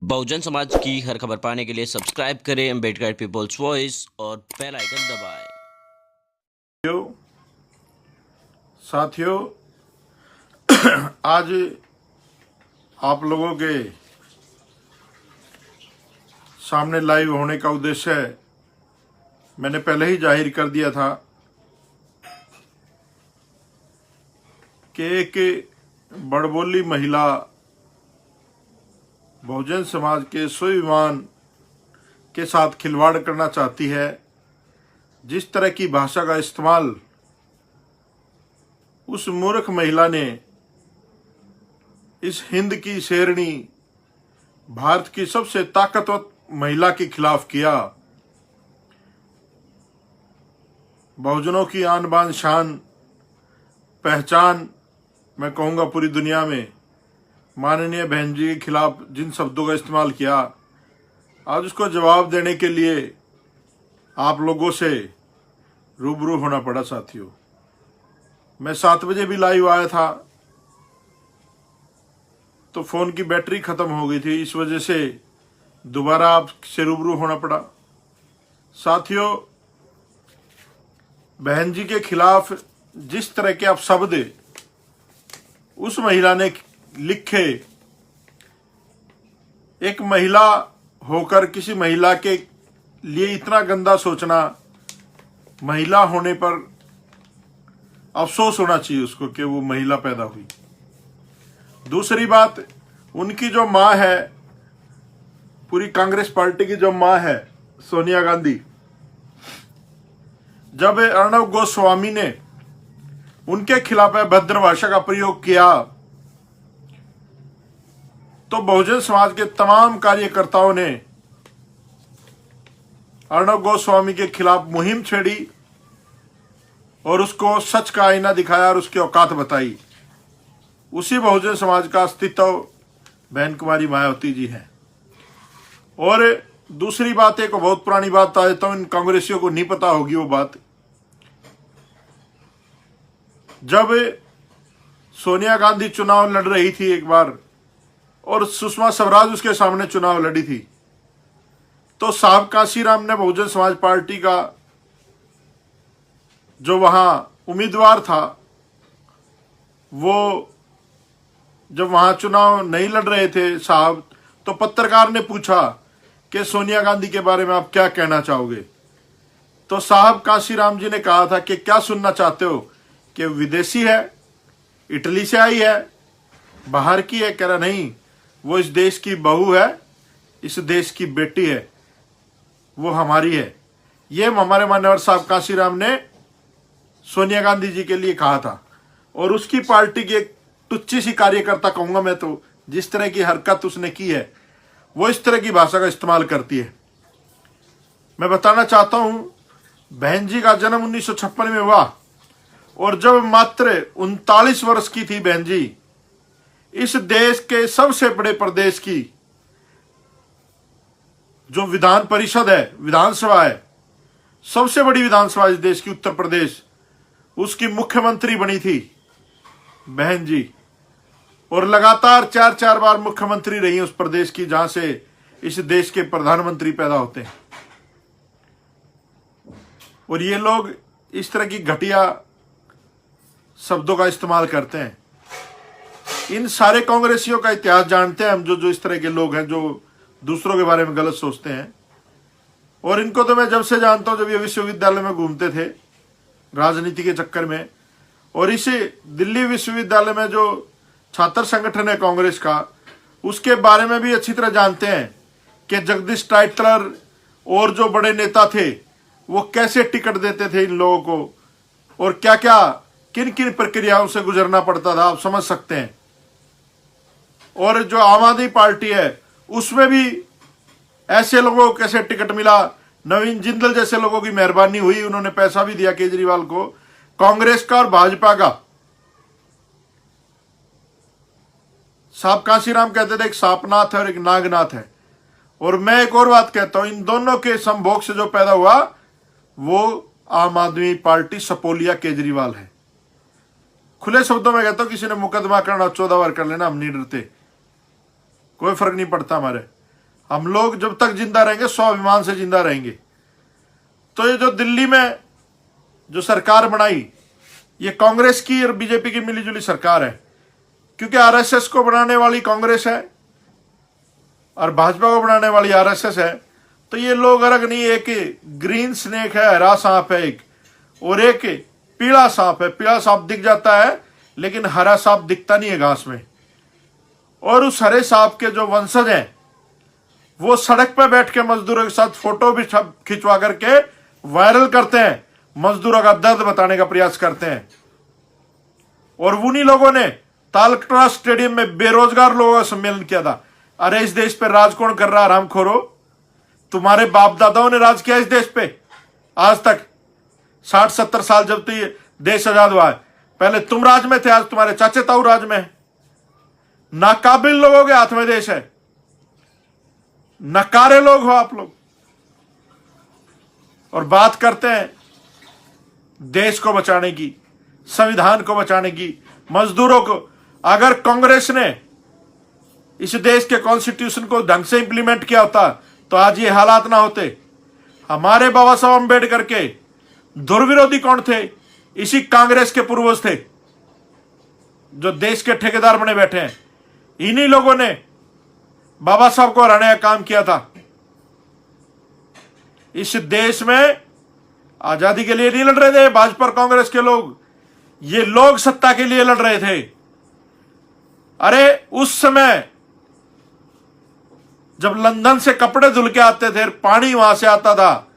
बहुजन समाज की हर खबर पाने के लिए सब्सक्राइब करें अम्बेडकर पीपल्स वॉइस और बेल आइकन दबाएं। साथियों, आज आप लोगों के सामने लाइव होने का उद्देश्य है, मैंने पहले ही जाहिर कर दिया था कि एक बड़बोली महिला बहुजन समाज के स्वाभिमान के साथ खिलवाड़ करना चाहती है। जिस तरह की भाषा का इस्तेमाल उस मूर्ख महिला ने इस हिंद की शेरनी, भारत की सबसे ताकतवर महिला के खिलाफ किया, बहुजनों की आन बान शान पहचान, मैं कहूँगा पूरी दुनिया में माननीय बहन जी के खिलाफ जिन शब्दों का इस्तेमाल किया, आज उसको जवाब देने के लिए आप लोगों से रूबरू होना पड़ा। साथियों, मैं 7 बजे भी लाइव आया था तो फोन की बैटरी खत्म हो गई थी, इस वजह से दोबारा आपसे रूबरू होना पड़ा। साथियों, बहन जी के खिलाफ जिस तरह के आप शब्द उस महिला ने लिखे, एक महिला होकर किसी महिला के लिए इतना गंदा सोचना, महिला होने पर अफसोस होना चाहिए उसको कि वो महिला पैदा हुई। दूसरी बात, उनकी जो माँ है, पूरी कांग्रेस पार्टी की जो माँ है सोनिया गांधी, जब अर्णव गोस्वामी ने उनके खिलाफ अभद्र भाषा का प्रयोग किया तो बहुजन समाज के तमाम कार्यकर्ताओं ने अर्णव गोस्वामी के खिलाफ मुहिम छेड़ी और उसको सच का आईना दिखाया और उसकी औकात बताई। उसी बहुजन समाज का अस्तित्व बहन कुमारी मायावती जी है। और दूसरी बात, एक बहुत पुरानी बात बता देता हूं, इन कांग्रेसियों को नहीं पता होगी वो बात। जब सोनिया गांधी चुनाव लड़ रही थी एक बार और सुषमा स्वराज उसके सामने चुनाव लड़ी थी, तो साहब काशीराम ने बहुजन समाज पार्टी का जो वहां उम्मीदवार था, वो जब वहां चुनाव नहीं लड़ रहे थे साहब, तो पत्रकार ने पूछा कि सोनिया गांधी के बारे में आप क्या कहना चाहोगे। तो साहब काशीराम जी ने कहा था कि क्या सुनना चाहते हो, कि विदेशी है, इटली से आई है, बाहर की है। कह रहा नहीं, वो इस देश की बहू है, इस देश की बेटी है, वो हमारी है। ये हमारे मान्यवर साहब काशीराम ने सोनिया गांधी जी के लिए कहा था। और उसकी पार्टी की एक टुच्ची सी कार्यकर्ता कहूंगा मैं तो, जिस तरह की हरकत उसने की है, वो इस तरह की भाषा का इस्तेमाल करती है। मैं बताना चाहता हूं, बहन जी का जन्म 1956 में हुआ और जब मात्र 39 वर्ष की थी बहन जी, इस देश के सबसे बड़े प्रदेश की जो विधान परिषद है, विधानसभा है, सबसे बड़ी विधानसभा इस देश की, उत्तर प्रदेश, उसकी मुख्यमंत्री बनी थी बहन जी। और लगातार 4-4 बार मुख्यमंत्री रही उस प्रदेश की जहां से इस देश के प्रधानमंत्री पैदा होते हैं। और ये लोग इस तरह की घटिया शब्दों का इस्तेमाल करते हैं। इन सारे कांग्रेसियों का इतिहास जानते हैं हम, जो इस तरह के लोग हैं जो दूसरों के बारे में गलत सोचते हैं। और इनको तो मैं जब से जानता हूं, जब ये विश्वविद्यालय में घूमते थे राजनीति के चक्कर में, और इसी दिल्ली विश्वविद्यालय में जो छात्र संगठन है कांग्रेस का, उसके बारे में भी अच्छी तरह जानते हैं कि जगदीश टाइटलर और जो बड़े नेता थे वो कैसे टिकट देते थे इन लोगों को, और क्या क्या किन किन प्रक्रियाओं से गुजरना पड़ता था, आप समझ सकते हैं। और जो आम आदमी पार्टी है उसमें भी ऐसे लोगों को कैसे टिकट मिला, नवीन जिंदल जैसे लोगों की मेहरबानी हुई, उन्होंने पैसा भी दिया केजरीवाल को, कांग्रेस का और भाजपा का। साहब काशीराम कहते थे एक सांपनाथ है और एक नागनाथ है। और मैं एक और बात कहता हूं, इन दोनों के संभोग से जो पैदा हुआ वो आम आदमी पार्टी सपोलिया केजरीवाल है। खुले शब्दों में कहता हूं, किसी ने मुकदमा करना 14 बार कर लेना, हम नहीं डरते, कोई फर्क नहीं पड़ता हमारे। हम लोग जब तक जिंदा रहेंगे स्वाभिमान से जिंदा रहेंगे। तो ये जो दिल्ली में जो सरकार बनाई, ये कांग्रेस की और बीजेपी की मिलीजुली सरकार है, क्योंकि आरएसएस को बनाने वाली कांग्रेस है और भाजपा को बनाने वाली आरएसएस है। तो ये लोग अलग नहीं, एक ग्रीन स्नेक है, हरा सांप है एक, और एक पीला सांप है। पीला सांप दिख जाता है लेकिन हरा सांप दिखता नहीं है घास में। और उस हरे सांप के जो वंशज हैं वो सड़क पर बैठ के मजदूरों के साथ फोटो भी खिंचवा करके वायरल करते हैं, मजदूरों का दर्द बताने का प्रयास करते हैं। और उन्हीं लोगों ने तालकटोरा स्टेडियम में बेरोजगार लोगों का सम्मेलन किया था। अरे इस देश पे राज कौन कर रहा है हरामखोरो? तुम्हारे बाप दादाओं ने राज किया इस देश पे आज तक 60-70 साल जब तो ये देश आजाद हुआ है। पहले तुम राज में थे, आज तुम्हारे चाचे ताऊ राज में है। नाकाबिल लोगों के हाथ में देश है, नकारे लोग हो आप लोग। और बात करते हैं देश को बचाने की, संविधान को बचाने की, मजदूरों को। अगर कांग्रेस ने इस देश के कॉन्स्टिट्यूशन को ढंग से इंप्लीमेंट किया होता तो आज ये हालात ना होते। हमारे बाबा साहब अम्बेडकर के दुर्विरोधी कौन थे? इसी कांग्रेस के पूर्वज थे जो देश के ठेकेदार बने बैठे हैं। इन्हीं लोगों ने बाबा साहब को हराने का काम किया था। इस देश में आजादी के लिए नहीं लड़ रहे थे भाजपा और कांग्रेस के लोग, ये लोग सत्ता के लिए लड़ रहे थे। अरे उस समय जब लंदन से कपड़े धुल के आते थे, पानी वहां से आता था,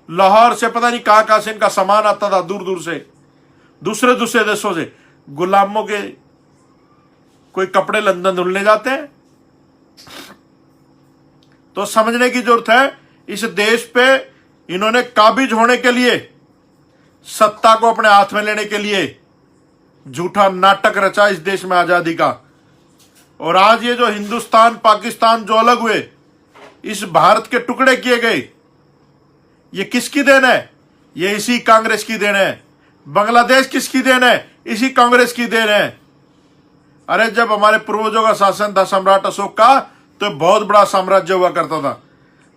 लाहौर से पता नहीं कहां से इनका सामान आता था, दूर दूर से, दूसरे देशों से। गुलामों के कोई कपड़े लंदन धुलने जाते हैं? तो समझने की जरूरत है, इस देश पे इन्होंने काबिज होने के लिए, सत्ता को अपने हाथ में लेने के लिए झूठा नाटक रचा इस देश में आजादी का। और आज ये जो हिंदुस्तान पाकिस्तान जो अलग हुए, इस भारत के टुकड़े किए गए, ये किसकी देन है? ये इसी कांग्रेस की देन है। बांग्लादेश किसकी देन है? इसी कांग्रेस की देन है। अरे जब हमारे पूर्वजों का शासन था सम्राट अशोक का, तो बहुत बड़ा साम्राज्य हुआ करता था।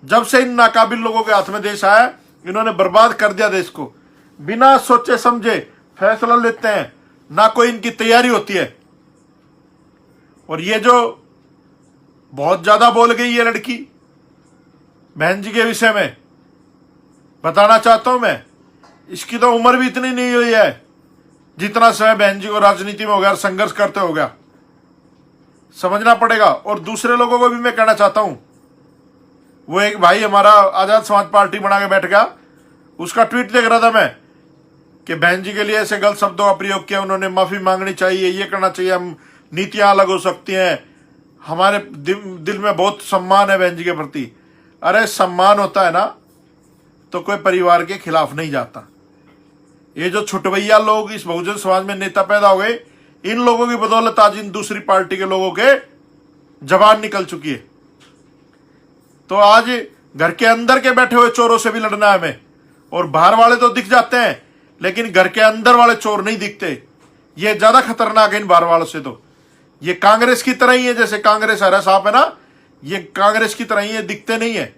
जब से इन नाकाबिल लोगों के हाथ में देश आया, इन्होंने बर्बाद कर दिया देश को। बिना सोचे समझे फैसला लेते हैं, ना कोई इनकी तैयारी होती है। और ये जो बहुत ज्यादा बोल गई ये लड़की बहन जी के विषय में, बताना चाहता हूं मैं, इसकी तो उम्र भी इतनी नहीं हुई है जितना समय बहन जी को राजनीति में हो गया, संघर्ष करते हो गया। समझना पड़ेगा। और दूसरे लोगों को भी मैं कहना चाहता हूं, वो एक भाई हमारा आजाद समाज पार्टी बना के बैठ गया, उसका ट्वीट देख रहा था मैं कि बहन जी के लिए ऐसे गलत शब्दों का प्रयोग किया, उन्होंने माफी मांगनी चाहिए, ये करना चाहिए, हम नीतियां अलग हो सकती हैं, हमारे दिल में बहुत सम्मान है बहन जी के प्रति। अरे सम्मान होता है ना तो कोई परिवार के खिलाफ नहीं जाता। ये जो छुटवैया लोग इस बहुजन समाज में नेता पैदा हो गए, इन लोगों की बदौलत आज इन दूसरी पार्टी के लोगों के जबान निकल चुकी है। तो आज घर के अंदर के बैठे हुए चोरों से भी लड़ना है हमें। और बाहर वाले तो दिख जाते हैं लेकिन घर के अंदर वाले चोर नहीं दिखते। ये ज्यादा खतरनाक है इन बाहर वालों से। तो ये कांग्रेस की तरह ही है, जैसे कांग्रेस हरा सांप है ना, ये कांग्रेस की तरह ही है, दिखते नहीं है।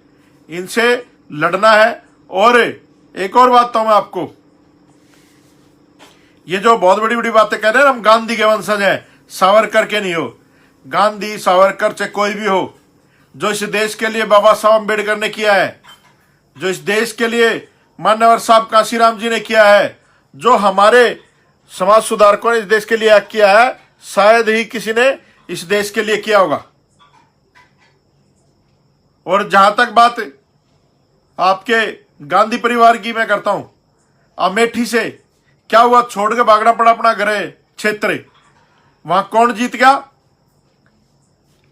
इनसे लड़ना है। और एक और बात तो मैं आपको, ये जो बहुत बड़ी बड़ी बातें कह रहे हैं, हम गांधी के वंशज हैं, सावरकर के नहीं हो। गांधी सावरकर चाहे कोई भी हो, जो इस देश के लिए बाबा साहब अम्बेडकर ने किया है, जो इस देश के लिए मान्यवर साहब कांशीराम जी ने किया है, जो हमारे समाज सुधारकों ने इस देश के लिए किया है, शायद ही किसी ने इस देश के लिए किया होगा। और जहां तक बात आपके गांधी परिवार की मैं करता हूं, अमेठी से क्या हुआ? छोड़ के भागना पड़ा अपना घर क्षेत्र। वहां कौन जीत गया?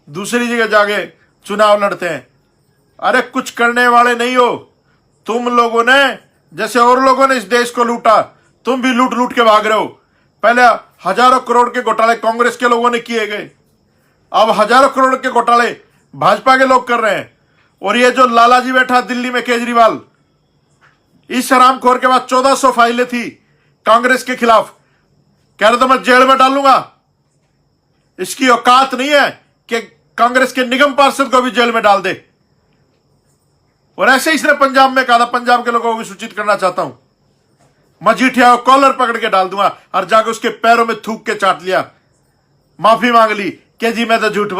दूसरी जगह जाके चुनाव लड़ते हैं। अरे कुछ करने वाले नहीं हो तुम लोगों ने। जैसे और लोगों ने इस देश को लूटा, तुम भी लूट लूट के भाग रहे हो। पहले हजारों करोड़ के घोटाले कांग्रेस के लोगों ने किए गए, अब हजारों करोड़ के घोटाले भाजपा के लोग कर रहे हैं। और ये जो लालाजी बैठा दिल्ली में, केजरीवाल, इस हरामखोर के बाद 1400 फाइलें थी कांग्रेस के खिलाफ, कह रहा था मैं जेल में डालूंगा। इसकी औकात नहीं है कि कांग्रेस के निगम पार्षद को भी जेल में डाल दे। और ऐसे ही इसने पंजाब में कहा था, पंजाब के लोगों को भी सूचित करना चाहता हूं, मजीठिया को कॉलर पकड़ के डाल दूंगा। और जाकर उसके पैरों में थूक के चाट लिया, माफी मांग ली कि जी मैं तो झूठ